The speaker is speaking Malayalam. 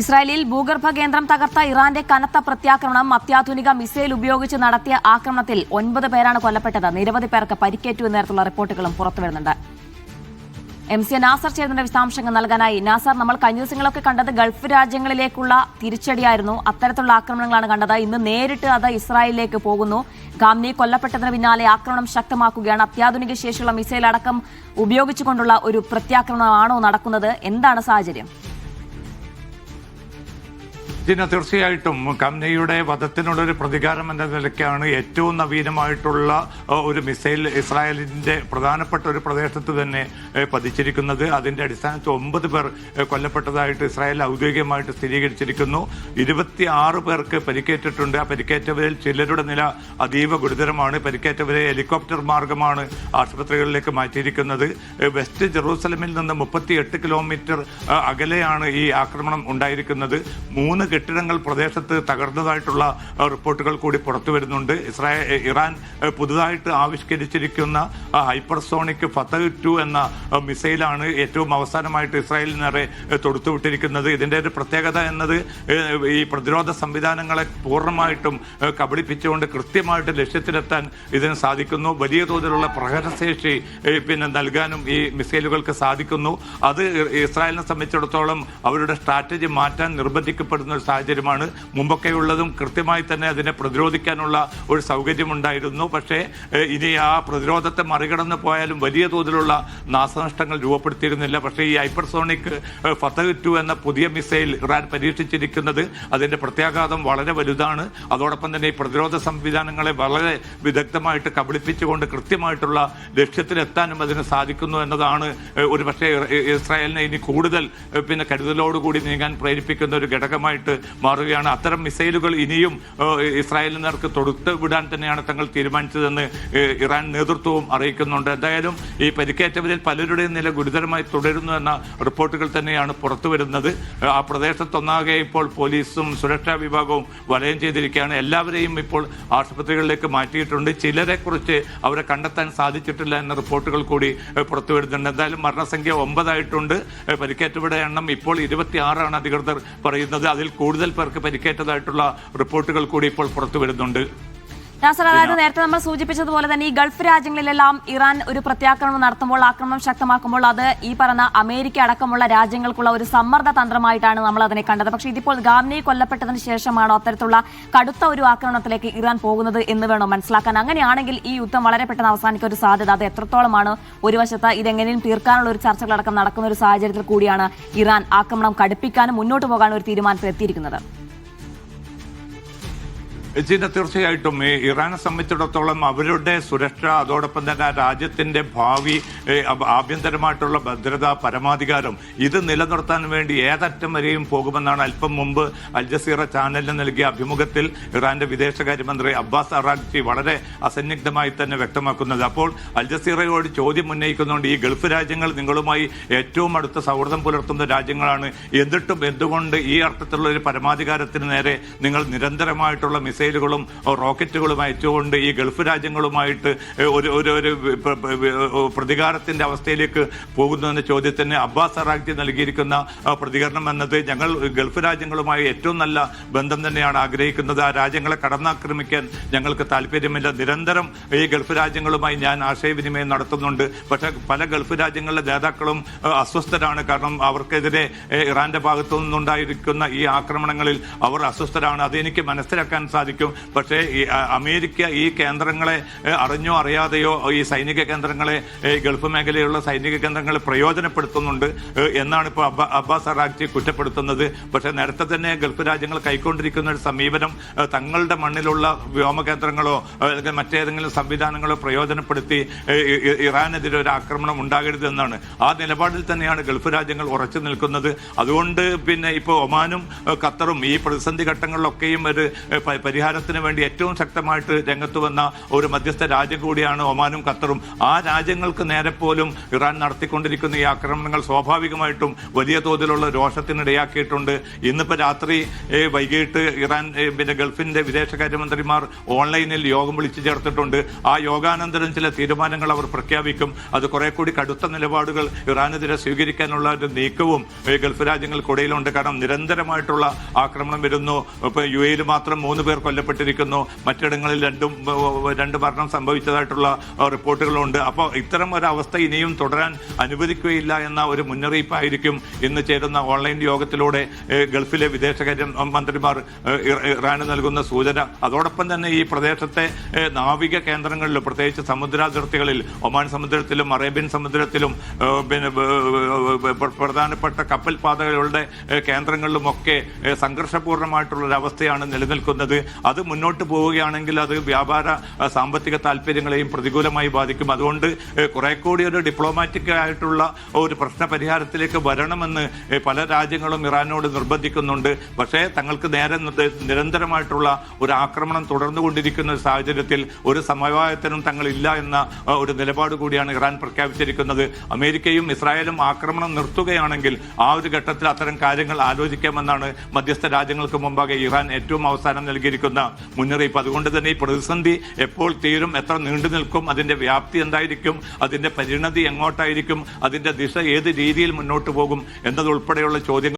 ഇസ്രായേലിൽ ഭൂഗർഭ കേന്ദ്രം തകർത്ത ഇറാന്റെ കനത്ത പ്രത്യാക്രമണം അത്യാധുനിക മിസൈൽ ഉപയോഗിച്ച് നടത്തിയ ആക്രമണത്തിൽ 9 പേരാണ് കൊല്ലപ്പെട്ടത്. നിരവധി പേർക്ക് പരിക്കേറ്റു എന്നേരത്തുള്ള റിപ്പോർട്ടുകളും പുറത്തുവരുന്നുണ്ട്. MC നാസർ ചേരുന്ന വിശദാംശങ്ങൾ നൽകാനായി. നാസർ, നമ്മൾ കഴിഞ്ഞ ദിവസങ്ങളൊക്കെ കണ്ടത് ഗൾഫ് രാജ്യങ്ങളിലേക്കുള്ള തിരിച്ചടിയായിരുന്നു. അത്തരത്തിലുള്ള ആക്രമണങ്ങളാണ് കണ്ടത്. ഇന്ന് നേരിട്ട് അത് ഇസ്രായേലിലേക്ക് പോകുന്നു. ഖാംനി കൊല്ലപ്പെട്ടതിന് പിന്നാലെ ആക്രമണം ശക്തമാക്കുകയാണ്. അത്യാധുനിക ശേഷിയുള്ള മിസൈൽ അടക്കം ഉപയോഗിച്ചുകൊണ്ടുള്ള ഒരു പ്രത്യാക്രമണമാണോ നടക്കുന്നത്? എന്താണ് സാഹചര്യം? തീർച്ചയായിട്ടും ഖാംനിയുടെ വധത്തിനുള്ളൊരു പ്രതികാരം എന്ന നിലയ്ക്കാണ് ഏറ്റവും നവീനമായിട്ടുള്ള ഒരു മിസൈൽ ഇസ്രായേലിന്റെ പ്രധാനപ്പെട്ട ഒരു പ്രദേശത്ത് തന്നെ പതിച്ചിരിക്കുന്നത്. അതിന്റെ അടിസ്ഥാനത്തിൽ 9 പേർ കൊല്ലപ്പെട്ടതായിട്ട് ഇസ്രായേൽ ഔദ്യോഗികമായിട്ട് സ്ഥിരീകരിച്ചിരിക്കുന്നു. 26 പേർക്ക് പരിക്കേറ്റിട്ടുണ്ട്. ആ പരിക്കേറ്റവരിൽ ചിലരുടെ നില അതീവ ഗുരുതരമാണ്. പരിക്കേറ്റവരെ ഹെലികോപ്റ്റർ മാർഗമാണ് ആശുപത്രികളിലേക്ക് മാറ്റിയിരിക്കുന്നത്. വെസ്റ്റ് ജെറൂസലമിൽ നിന്ന് 38 കിലോമീറ്റർ അകലെയാണ് ഈ ആക്രമണം ഉണ്ടായിരിക്കുന്നത്. 3 കെട്ടിടങ്ങൾ പ്രദേശത്ത് തകർന്നതായിട്ടുള്ള റിപ്പോർട്ടുകൾ കൂടി പുറത്തു വരുന്നുണ്ട്. ഇറാൻ പുതുതായിട്ട് ആവിഷ്കരിച്ചിരിക്കുന്ന ഹൈപ്പർസോണിക് ഫതഹ് 2 എന്ന മിസൈലാണ് ഏറ്റവും അവസാനമായിട്ട് ഇസ്രായേലിന് നേരെ തൊടുത്തുവിട്ടിരിക്കുന്നത്. ഇതിന്റെ ഒരു പ്രത്യേകത എന്നത് ഈ പ്രതിരോധ സംവിധാനങ്ങളെ പൂർണ്ണമായിട്ടും കബളിപ്പിച്ചുകൊണ്ട് കൃത്യമായിട്ട് ലക്ഷ്യത്തിലെത്താൻ ഇതിന് സാധിക്കുന്നു. വലിയ തോതിലുള്ള പ്രഹരശേഷി നൽകാനും ഈ മിസൈലുകൾക്ക് സാധിക്കുന്നു. അത് ഇസ്രായേലിനെ സംബന്ധിച്ചിടത്തോളം അവരുടെ സ്ട്രാറ്റജി മാറ്റാൻ നിർബന്ധിക്കപ്പെടുന്ന ഒരു സാഹചര്യമാണ്. മുമ്പൊക്കെയുള്ളതും കൃത്യമായി തന്നെ അതിനെ പ്രതിരോധിക്കാനുള്ള ഒരു സൗകര്യമുണ്ടായിരുന്നു. പക്ഷേ ഇനി ആ പ്രതിരോധത്തെ മറികടന്ന് പോയാലും വലിയ തോതിലുള്ള നാശനഷ്ടങ്ങൾ രൂപപ്പെടുത്തിയിരുന്നില്ല. പക്ഷേ ഈ ഹൈപ്പർസോണിക് ഫതഹ് 2 എന്ന പുതിയ മിസൈൽ ഇറാൻ പരീക്ഷിച്ചിരിക്കുന്നത് അതിന്റെ പ്രത്യാഘാതം വളരെ വലുതാണ്. അതോടൊപ്പം തന്നെ ഈ പ്രതിരോധ സംവിധാനങ്ങളെ വളരെ വിദഗ്ധമായിട്ട് കബളിപ്പിച്ചുകൊണ്ട് കൃത്യമായിട്ടുള്ള ലക്ഷ്യത്തിലെത്താനും അതിന് സാധിക്കുന്നു എന്നതാണ് ഒരു പക്ഷേ ഇസ്രായേലിനെ ഇനി കൂടുതൽ കരുതലോടുകൂടി നീങ്ങാൻ പ്രേരിപ്പിക്കുന്ന ഒരു ഘടകമായിട്ട് മാറുകയാണ്. അത്തരം മിസൈലുകൾ ഇനിയും ഇസ്രായേലിന് നേർക്ക് തൊടുത്ത് വിടാൻ തന്നെയാണ് തങ്ങൾ തീരുമാനിച്ചതെന്ന് ഇറാൻ നേതൃത്വവും അറിയിക്കുന്നുണ്ട്. എന്തായാലും ഈ പരിക്കേറ്റവരിൽ പലരുടെയും നില ഗുരുതരമായി തുടരുന്നു എന്ന റിപ്പോർട്ടുകൾ തന്നെയാണ് പുറത്തു വരുന്നത്. ആ പ്രദേശത്തൊന്നാകെ ഇപ്പോൾ പോലീസും സുരക്ഷാ വിഭാഗവും വലയം ചെയ്തിരിക്കുകയാണ്. എല്ലാവരെയും ഇപ്പോൾ ആശുപത്രികളിലേക്ക് മാറ്റിയിട്ടുണ്ട്. ചിലരെ കുറിച്ച് അവരെ കണ്ടെത്താൻ സാധിച്ചിട്ടില്ല എന്ന റിപ്പോർട്ടുകൾ കൂടി പുറത്തു വരുന്നുണ്ട്. എന്തായാലും മരണസംഖ്യ 9 ആയിട്ടുണ്ട്. പരിക്കേറ്റവരുടെ എണ്ണം ഇപ്പോൾ 26 ആണ് അധികൃതർ പറയുന്നത്. അതിൽ കൂടുതൽ പേർക്ക് പരിക്കേറ്റതായിട്ടുള്ള റിപ്പോർട്ടുകൾ കൂടി ഇപ്പോൾ പുറത്തു വരുന്നുണ്ട്. നാസർ, അതായത് നേരത്തെ നമ്മൾ സൂചിപ്പിച്ചതുപോലെ തന്നെ ഈ ഗൾഫ് രാജ്യങ്ങളിലെല്ലാം ഇറാൻ ഒരു പ്രത്യാക്രമണം നടത്തുമ്പോൾ, ആക്രമണം ശക്തമാക്കുമ്പോൾ അത് ഈ പറഞ്ഞ അമേരിക്ക അടക്കമുള്ള രാജ്യങ്ങൾക്കുള്ള ഒരു സമ്മർദ്ദ തന്ത്രമായിട്ടാണ് നമ്മൾ അതിനെ കണ്ടത്. പക്ഷേ ഇതിപ്പോൾ ഖാംനി കൊല്ലപ്പെട്ടതിന് ശേഷമാണോ അത്തരത്തിലുള്ള കടുത്ത ഒരു ആക്രമണത്തിലേക്ക് ഇറാൻ പോകുന്നത് എന്ന് വേണോ മനസ്സിലാക്കാൻ? അങ്ങനെയാണെങ്കിൽ ഈ യുദ്ധം വളരെ പെട്ടെന്ന് അവസാനിക്കാൻ ഒരു സാധ്യത അത് എത്രത്തോളമാണ്? ഒരു വശത്ത് ഇതെങ്ങനെയും തീർക്കാനുള്ള ഒരു ചർച്ചകളടക്കം നടക്കുന്ന ഒരു സാഹചര്യത്തിൽ കൂടിയാണ് ഇറാൻ ആക്രമണം കടുപ്പിക്കാനും മുന്നോട്ട് പോകാനും ഒരു തീരുമാനത്തിൽ എത്തിയിരിക്കുന്നത്. തീർച്ചയായിട്ടും ഇറാനെ സംബന്ധിച്ചിടത്തോളം അവരുടെ സുരക്ഷ, അതോടൊപ്പം തന്നെ ആ രാജ്യത്തിന്റെ ഭാവി, ആഭ്യന്തരമായിട്ടുള്ള ഭദ്രത, പരമാധികാരം ഇത് നിലനിർത്താൻ വേണ്ടി ഏതറ്റം വരെയും പോകുമെന്നാണ് അല്പം മുമ്പ് അൽ ജസീറ ചാനലിന് നൽകിയ അഭിമുഖത്തിൽ ഇറാന്റെ വിദേശകാര്യമന്ത്രി അബ്ബാസ് അറാഗ്ചി വളരെ അസന്നിഗ്ധമായി തന്നെ വ്യക്തമാക്കുന്നത്. അപ്പോൾ അൽ ജസീറയോട് ചോദ്യം ഉന്നയിക്കുന്നുണ്ട്, ഈ ഗൾഫ് രാജ്യങ്ങൾ നിങ്ങളുമായി ഏറ്റവും അടുത്ത സൗഹൃദം പുലർത്തുന്ന രാജ്യങ്ങളാണ്, എന്നിട്ടും എന്തുകൊണ്ട് ഈ അർത്ഥത്തിലുള്ള ഒരു പരമാധികാരത്തിന് നേരെ നിങ്ങൾ നിരന്തരമായിട്ടുള്ള മിസൈലുകളും റോക്കറ്റുകളും അയച്ചുകൊണ്ട് ഈ ഗൾഫ് രാജ്യങ്ങളുമായിട്ട് ഒരു പ്രതികാരത്തിന്റെ അവസ്ഥയിലേക്ക് പോകുന്നു എന്ന ചോദ്യത്തിന് അബ്ബാസ് അറാഗ്ചി നൽകിയിരിക്കുന്ന പ്രതികരണം എന്നത്, ഞങ്ങൾ ഗൾഫ് രാജ്യങ്ങളുമായി ഏറ്റവും നല്ല ബന്ധം തന്നെയാണ് ആഗ്രഹിക്കുന്നത്. ആ രാജ്യങ്ങളെ കടന്നാക്രമിക്കാൻ ഞങ്ങൾക്ക് താല്പര്യമില്ല. നിരന്തരം ഈ ഗൾഫ് രാജ്യങ്ങളുമായി ഞാൻ ആശയവിനിമയം നടത്തുന്നുണ്ട്. പക്ഷേ പല ഗൾഫ് രാജ്യങ്ങളിലെ നേതാക്കളും അസ്വസ്ഥരാണ്. കാരണം അവർക്കെതിരെ ഇറാന്റെ ഭാഗത്തു നിന്നുണ്ടായിരിക്കുന്ന ഈ ആക്രമണങ്ങളിൽ അവർ അസ്വസ്ഥരാണ്. അതെനിക്ക് മനസ്സിലാക്കാൻ സാധിക്കും. പക്ഷേ അമേരിക്ക ഈ കേന്ദ്രങ്ങളെ അറിഞ്ഞോ അറിയാതെയോ ഈ സൈനിക കേന്ദ്രങ്ങളെ, ഗൾഫ് മേഖലയിലുള്ള സൈനിക കേന്ദ്രങ്ങളെ പ്രയോജനപ്പെടുത്തുന്നുണ്ട് എന്നാണ് ഇപ്പോൾ അബ്ബാസ് അറാഗ്ചി കുറ്റപ്പെടുത്തുന്നത്. പക്ഷേ നേരത്തെ തന്നെ ഗൾഫ് രാജ്യങ്ങൾ കൈക്കൊണ്ടിരിക്കുന്ന ഒരു സമീപനം തങ്ങളുടെ മണ്ണിലുള്ള വ്യോമകേന്ദ്രങ്ങളോ അല്ലെങ്കിൽ മറ്റേതെങ്കിലും സംവിധാനങ്ങളോ പ്രയോജനപ്പെടുത്തി ഇറാനെതിരെ ഒരു ആക്രമണം ഉണ്ടാകരുതെന്നാണ്. ആ നിലപാടിൽ തന്നെയാണ് ഗൾഫ് രാജ്യങ്ങൾ ഉറച്ചു നിൽക്കുന്നത്. അതുകൊണ്ട് ഇപ്പോൾ ഒമാനും ഖത്തറും ഈ പ്രതിസന്ധി ഘട്ടങ്ങളിലൊക്കെയും ഒരു പരിഹാരത്തിന് വേണ്ടി ഏറ്റവും ശക്തമായിട്ട് രംഗത്ത് വന്ന ഒരു മധ്യസ്ഥ രാജ്യം കൂടിയാണ് ഒമാനും ഖത്തറും. ആ രാജ്യങ്ങൾക്ക് നേരെ പോലും ഇറാൻ നടത്തിക്കൊണ്ടിരിക്കുന്ന ഈ ആക്രമണങ്ങൾ സ്വാഭാവികമായിട്ടും വലിയ തോതിലുള്ള രോഷത്തിനിടയാക്കിയിട്ടുണ്ട്. ഇന്നിപ്പോൾ രാത്രി വൈകിട്ട് ഇറാൻ ഗൾഫിന്റെ വിദേശകാര്യമന്ത്രിമാർ ഓൺലൈനിൽ യോഗം വിളിച്ചു ചേർത്തിട്ടുണ്ട്. ആ യോഗാനന്തരം ചില തീരുമാനങ്ങൾ അവർ പ്രഖ്യാപിക്കും. അത് കുറെ കൂടി കടുത്ത നിലപാടുകൾ ഇറാനെതിരെ സ്വീകരിക്കാനുള്ള ഒരു നീക്കവും ഗൾഫ് രാജ്യങ്ങൾക്കിടയിലുണ്ട്. കാരണം നിരന്തരമായിട്ടുള്ള ആക്രമണം വരുന്നു. ഇപ്പൊ UAE മാത്രം 3 പേർ കൊല്ലപ്പെട്ടിരിക്കുന്നു, മറ്റിടങ്ങളിൽ രണ്ട് മരണം സംഭവിച്ചതായിട്ടുള്ള റിപ്പോർട്ടുകളുണ്ട്. അപ്പോൾ ഇത്തരം ഒരു അവസ്ഥ ഇനിയും തുടരാൻ അനുവദിക്കുകയില്ല എന്ന ഒരു മുന്നറിയിപ്പായിരിക്കും ഇന്ന് ചേരുന്ന ഓൺലൈൻ യോഗത്തിലൂടെ ഗൾഫിലെ വിദേശകാര്യ മന്ത്രിമാർ ഇറാന് നൽകുന്ന സൂചന. അതോടൊപ്പം തന്നെ ഈ പ്രദേശത്തെ നാവിക കേന്ദ്രങ്ങളിലും പ്രത്യേകിച്ച് സമുദ്രാതിർത്തികളിൽ ഒമാൻ സമുദ്രത്തിലും അറേബ്യൻ സമുദ്രത്തിലും പ്രധാനപ്പെട്ട കപ്പൽ പാതകളുടെ കേന്ദ്രങ്ങളിലുമൊക്കെ സംഘർഷപൂർണമായിട്ടുള്ള ഒരവസ്ഥയാണ് നിലനിൽക്കുന്നത്. അത് മുന്നോട്ട് പോവുകയാണെങ്കിൽ അത് വ്യാപാര സാമ്പത്തിക താല്പര്യങ്ങളെയും പ്രതികൂലമായി ബാധിക്കും. അതുകൊണ്ട് കുറെ കൂടി ഒരു ഡിപ്ലോമാറ്റിക് ആയിട്ടുള്ള ഒരു പ്രശ്ന പരിഹാരത്തിലേക്ക് വരണമെന്ന് പല രാജ്യങ്ങളും ഇറാനോട് നിർബന്ധിക്കുന്നുണ്ട്. പക്ഷേ തങ്ങൾക്ക് നേരെ നിരന്തരമായിട്ടുള്ള ഒരു ആക്രമണം തുടർന്നുകൊണ്ടിരിക്കുന്ന ഒരു സാഹചര്യത്തിൽ ഒരു സമവായത്തിനും തങ്ങളില്ല എന്ന ഒരു നിലപാട് കൂടിയാണ് ഇറാൻ പ്രഖ്യാപിച്ചിരിക്കുന്നത്. അമേരിക്കയും ഇസ്രായേലും ആക്രമണം നിർത്തുകയാണെങ്കിൽ ആ ഒരു ഘട്ടത്തിൽ അത്തരം കാര്യങ്ങൾ ആലോചിക്കാമെന്നാണ് മധ്യസ്ഥ രാജ്യങ്ങൾക്ക് മുമ്പാകെ ഇറാൻ ഏറ്റവും അവസാനം നൽകിയിരിക്കുന്ന മുന്നറിയിപ്പ്. അതുകൊണ്ട് തന്നെ ഈ പ്രതിസന്ധി എപ്പോൾ തീരും, എത്ര നീണ്ടു നിൽക്കും, അതിന്റെ വ്യാപ്തി എന്തായിരിക്കും, അതിന്റെ പരിണതി എങ്ങോട്ടായിരിക്കും, അതിന്റെ ദിശ ഏത് രീതിയിൽ മുന്നോട്ട് പോകും എന്നതുൾപ്പെടെയുള്ള ചോദ്യങ്ങൾ